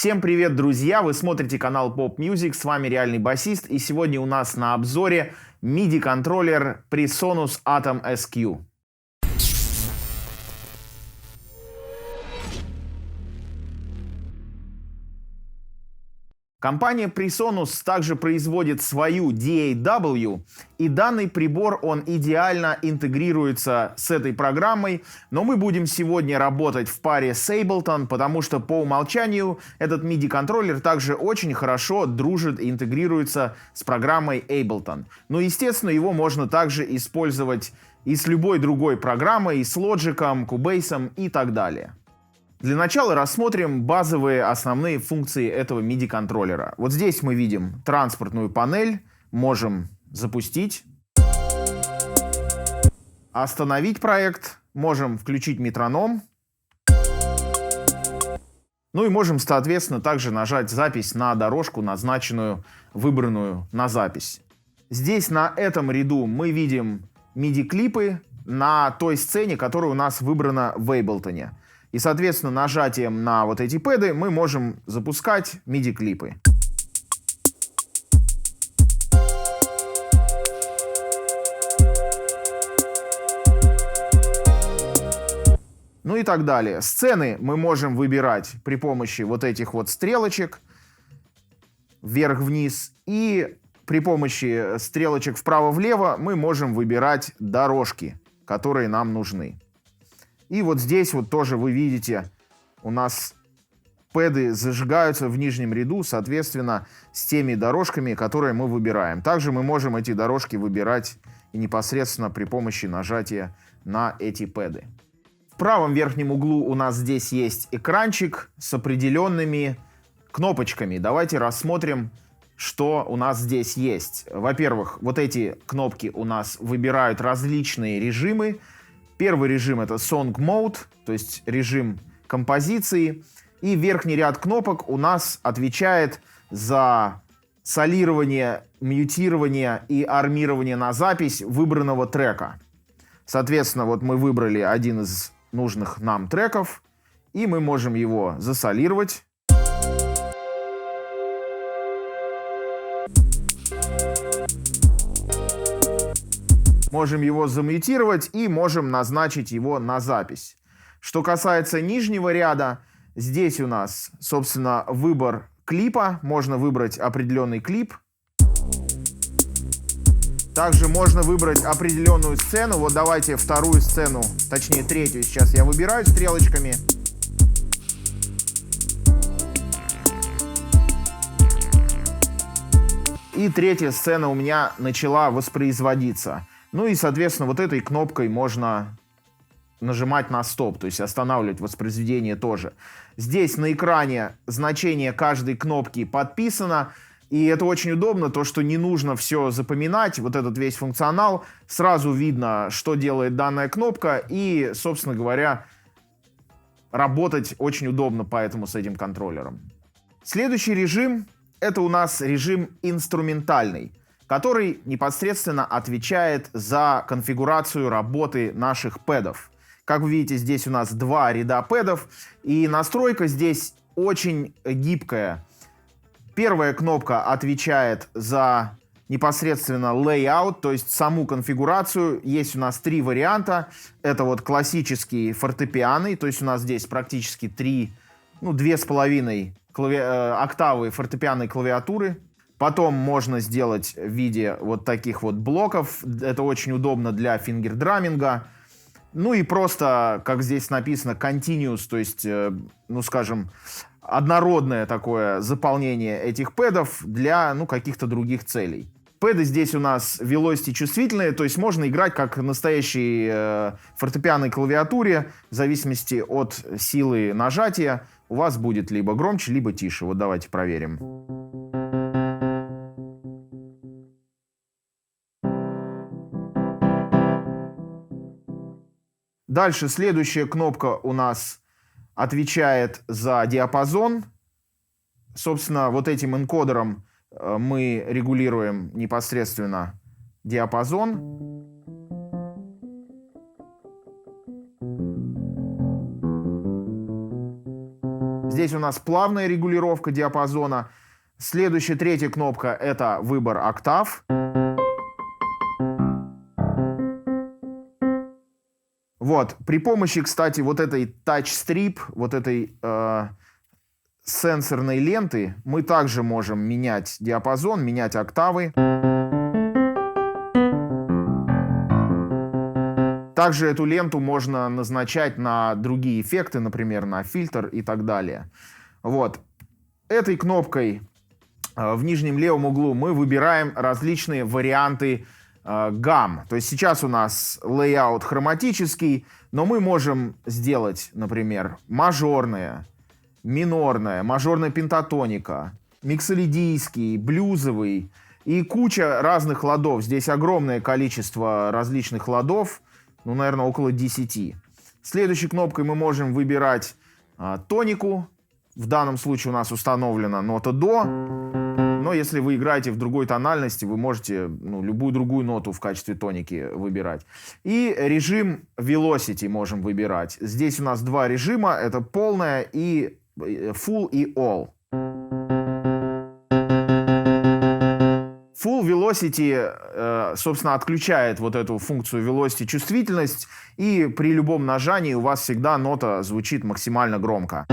Всем привет, друзья! Вы смотрите канал Pop Music, с вами Реальный Басист, и сегодня у нас на обзоре MIDI-контроллер PreSonus Atom SQ. Компания PreSonus также производит свою DAW, и данный прибор, он идеально интегрируется с этой программой, но мы будем сегодня работать в паре с Ableton, потому что по умолчанию этот MIDI-контроллер также очень хорошо дружит и интегрируется с программой Ableton. Но, естественно, его можно также использовать и с любой другой программой, и с Logic, Cubase и так далее. Для начала рассмотрим базовые основные функции этого MIDI-контроллера. Вот здесь мы видим транспортную панель, можем запустить, остановить проект, можем включить метроном, ну и можем, соответственно, также нажать запись на дорожку, назначенную, выбранную на запись. Здесь на этом ряду мы видим MIDI-клипы на той сцене, которая у нас выбрана в Ableton. И, соответственно, нажатием на вот эти пэды мы можем запускать MIDI-клипы. Ну и так далее. Сцены мы можем выбирать при помощи вот этих вот стрелочек вверх-вниз. И при помощи стрелочек вправо-влево мы можем выбирать дорожки, которые нам нужны. И вот здесь вот тоже вы видите, у нас пэды зажигаются в нижнем ряду, соответственно, с теми дорожками, которые мы выбираем. Также мы можем эти дорожки выбирать и непосредственно при помощи нажатия на эти пэды. В правом верхнем углу у нас здесь есть экранчик с определенными кнопочками. Давайте рассмотрим, что у нас здесь есть. Во-первых, вот эти кнопки у нас выбирают различные режимы. Первый режим — это Song Mode, то есть режим композиции. И верхний ряд кнопок у нас отвечает за солирование, мьютирование и армирование на запись выбранного трека. Соответственно, вот мы выбрали один из нужных нам треков, и мы можем его засолировать. Можем его замьютировать и можем назначить его на запись. Что касается нижнего ряда, здесь у нас, собственно, выбор клипа. Можно выбрать определенный клип. Также можно выбрать определенную сцену. Вот давайте вторую сцену, точнее третью сейчас я выбираю стрелочками. И третья сцена у меня начала воспроизводиться. Ну и, соответственно, вот этой кнопкой можно нажимать на стоп, то есть останавливать воспроизведение тоже. Здесь на экране значение каждой кнопки подписано, и это очень удобно, то, что не нужно все запоминать, вот этот весь функционал. Сразу видно, что делает данная кнопка, и, собственно говоря, работать очень удобно поэтому с этим контроллером. Следующий режим — это у нас режим инструментальный, который непосредственно отвечает за конфигурацию работы наших пэдов. Как вы видите, здесь у нас два ряда пэдов, и настройка здесь очень гибкая. Первая кнопка отвечает за непосредственно layout, то есть саму конфигурацию. Есть у нас три варианта. Это вот классический фортепианный, то есть у нас здесь практически 2,5 октавы фортепианной клавиатуры. Потом можно сделать в виде вот таких вот блоков. Это очень удобно для фингердраминга. Ну и просто, как здесь написано, continuous, то есть, скажем, однородное такое заполнение этих пэдов для, каких-то других целей. Пэды здесь у нас velocity чувствительные, то есть можно играть как в настоящей фортепианной клавиатуре, в зависимости от силы нажатия. У вас будет либо громче, либо тише. Вот давайте проверим. Дальше следующая кнопка у нас отвечает за диапазон. Собственно, вот этим энкодером мы регулируем непосредственно диапазон. Здесь у нас плавная регулировка диапазона. Следующая, третья кнопка — это выбор октав. Вот, при помощи, кстати, вот этой Touch Strip, вот этой сенсорной ленты, мы также можем менять диапазон, менять октавы. Также эту ленту можно назначать на другие эффекты, например, на фильтр и так далее. Вот. Этой кнопкой в нижнем левом углу мы выбираем различные варианты гамм. То есть сейчас у нас лейаут хроматический, но мы можем сделать, например, мажорное, минорное, мажорная пентатоника, миксолидийский, блюзовый и куча разных ладов. Здесь огромное количество различных ладов, ну, наверное, около 10. Следующей кнопкой мы можем выбирать тонику. В данном случае у нас установлена нота до. Но если вы играете в другой тональности, вы можете любую другую ноту в качестве тоники выбирать. И режим Velocity можем выбирать. Здесь у нас два режима. Это полная и Full и All. Full Velocity, собственно, отключает вот эту функцию Velocity чувствительность, и при любом нажании у вас всегда нота звучит максимально громко.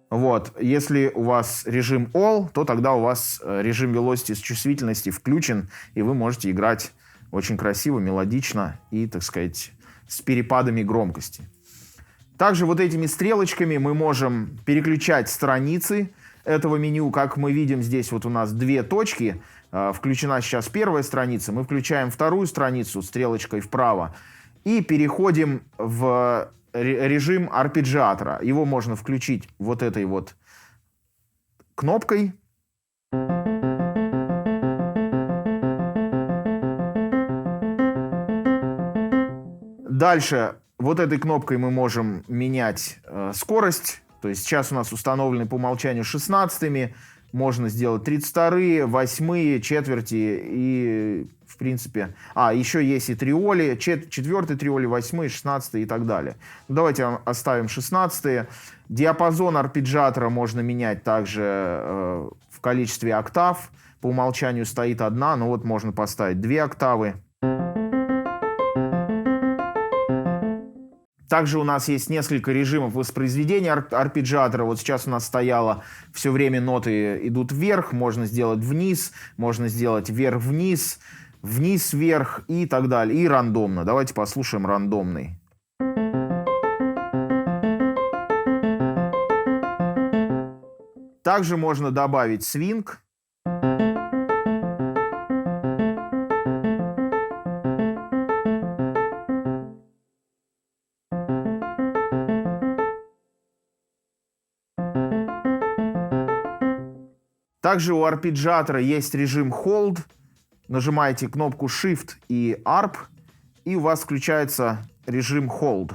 Вот. Если у вас режим All, то тогда у вас режим Velocity с чувствительности включен, и вы можете играть очень красиво, мелодично и, так сказать, с перепадами громкости. Также вот этими стрелочками мы можем переключать страницы этого меню. Как мы видим, здесь вот у нас две точки. Включена сейчас первая страница. Мы включаем вторую страницу стрелочкой вправо и переходим в режим арпеджиатора. Его можно включить вот этой вот кнопкой. Дальше вот этой кнопкой мы можем менять скорость. То есть сейчас у нас установлены по умолчанию 16-ми. Можно сделать 32-е, 8-е, четверти и, в принципе... еще есть и триоли, 4-й триоли, 8-й, 16-й и так далее. Давайте оставим 16-е. Диапазон арпеджиатора можно менять также в количестве октав. По умолчанию стоит одна, но вот можно поставить 2 октавы. Также у нас есть несколько режимов воспроизведения арпеджиатора. Вот сейчас у нас стояло все время ноты идут вверх, можно сделать вниз, можно сделать вверх-вниз, вниз-вверх и так далее. И рандомно. Давайте послушаем рандомный. Также можно добавить свинг. Также у арпеджиатора есть режим Hold. Нажимаете кнопку Shift и ARP, и у вас включается режим Hold.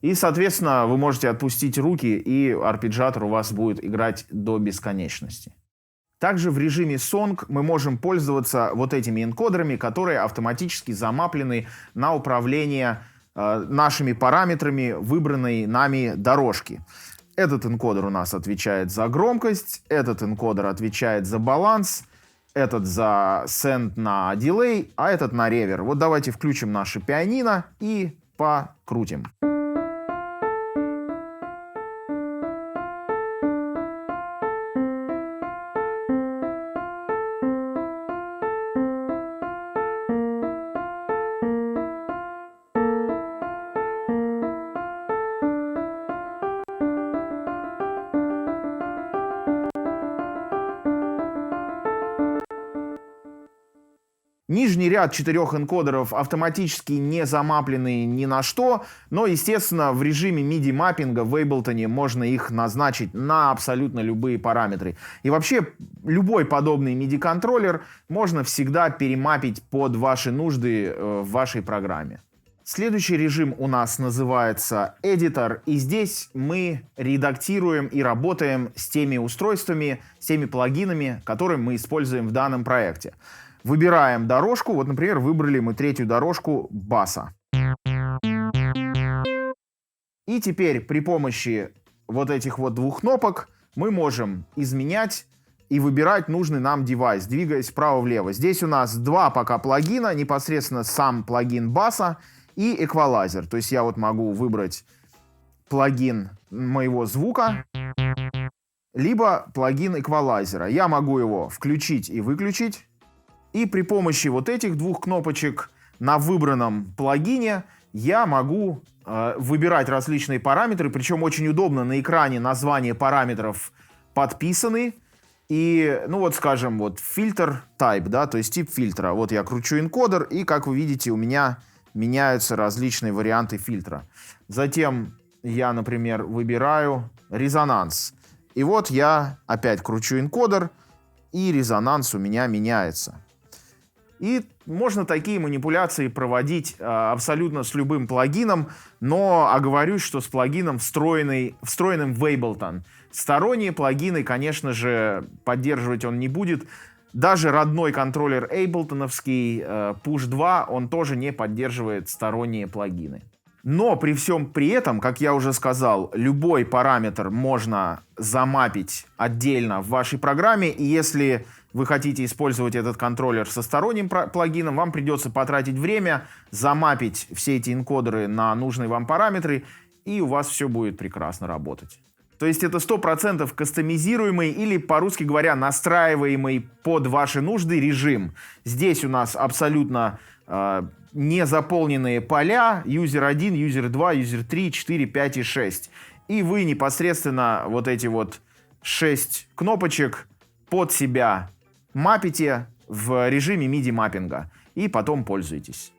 И, соответственно, вы можете отпустить руки, и арпеджиатор у вас будет играть до бесконечности. Также в режиме Song мы можем пользоваться вот этими энкодерами, которые автоматически замаплены на управление нашими параметрами выбранной нами дорожки. Этот энкодер у нас отвечает за громкость, этот энкодер отвечает за баланс, этот за send на дилей, а этот на ревер. Вот давайте включим наше пианино и покрутим. Нижний ряд 4 энкодеров автоматически не замаплены ни на что, но, естественно, в режиме MIDI-маппинга в Ableton можно их назначить на абсолютно любые параметры. И вообще, любой подобный MIDI-контроллер можно всегда перемапить под ваши нужды в вашей программе. Следующий режим у нас называется Editor, и здесь мы редактируем и работаем с теми устройствами, с теми плагинами, которые мы используем в данном проекте. Выбираем дорожку, вот, например, выбрали мы третью дорожку баса. И теперь при помощи вот этих вот двух кнопок мы можем изменять и выбирать нужный нам девайс, двигаясь вправо-влево. Здесь у нас два пока плагина, непосредственно сам плагин баса и эквалайзер. То есть я вот могу выбрать плагин моего звука, либо плагин эквалайзера. Я могу его включить и выключить. И при помощи вот этих двух кнопочек на выбранном плагине я могу выбирать различные параметры. Причем очень удобно, на экране названия параметров подписаны. И, ну вот, скажем, вот фильтр type, да, то есть тип фильтра. Вот я кручу энкодер, и, как вы видите, у меня меняются различные варианты фильтра. Затем я, например, выбираю резонанс. И вот я опять кручу энкодер, и резонанс у меня меняется. И можно такие манипуляции проводить абсолютно с любым плагином, но оговорюсь, что с плагином, встроенным в Ableton. Сторонние плагины, конечно же, поддерживать он не будет. Даже родной контроллер Ableton-овский Push 2, он тоже не поддерживает сторонние плагины. Но при всем при этом, как я уже сказал, любой параметр можно замапить отдельно в вашей программе, и если вы хотите использовать этот контроллер со сторонним плагином, вам придется потратить время, замапить все эти энкодеры на нужные вам параметры, и у вас все будет прекрасно работать. То есть это 100% кастомизируемый или, по-русски говоря, настраиваемый под ваши нужды режим. Здесь у нас абсолютно не заполненные поля, юзер 1, юзер 2, юзер 3, 4, 5 и 6. И вы непосредственно вот эти вот 6 кнопочек под себя мапите в режиме MIDI-маппинга и потом пользуетесь.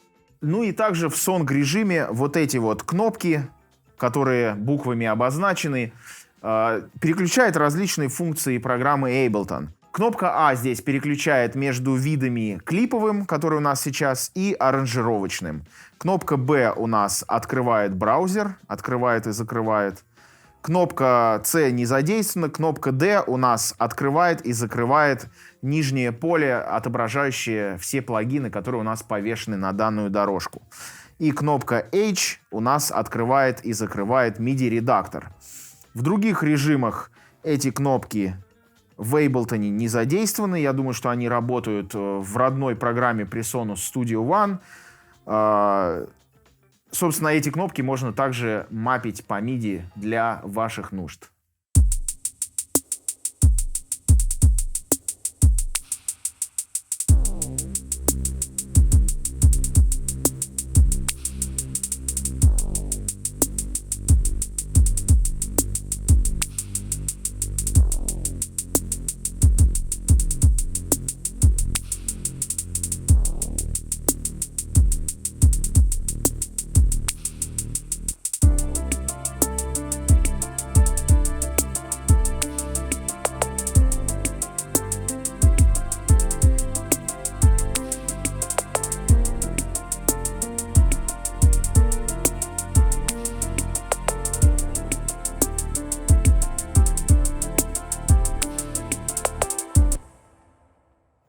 Ну и также в Song режиме вот эти вот кнопки, которые буквами обозначены, переключают различные функции программы Ableton. Кнопка А здесь переключает между видами клиповым, который у нас сейчас, и аранжировочным. Кнопка Б у нас открывает браузер, открывает и закрывает. Кнопка С не задействована, кнопка D у нас открывает и закрывает нижнее поле, отображающее все плагины, которые у нас повешены на данную дорожку. И кнопка H у нас открывает и закрывает MIDI-редактор. В других режимах эти кнопки в Ableton не задействованы. Я думаю, что они работают в родной программе PreSonus Studio One. Собственно, эти кнопки можно также мапить по MIDI для ваших нужд.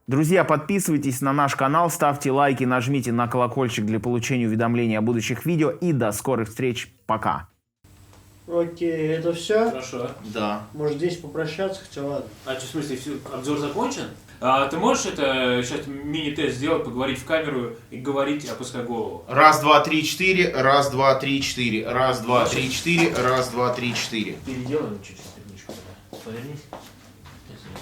Друзья, подписывайтесь на наш канал, ставьте лайки, нажмите на колокольчик для получения уведомлений о будущих видео. И до скорых встреч. Пока. Окей, это все? Хорошо. Да. Может здесь попрощаться, хотя ладно. А что, в смысле, обзор закончен? Ты можешь это сейчас мини-тест сделать, поговорить в камеру и говорить, опускай голову? Раз, два, три, четыре. Раз, два, три, четыре. Раз, два, три, четыре. Раз, два, три, четыре. Переделаем чуть-чуть страничку. Повернись.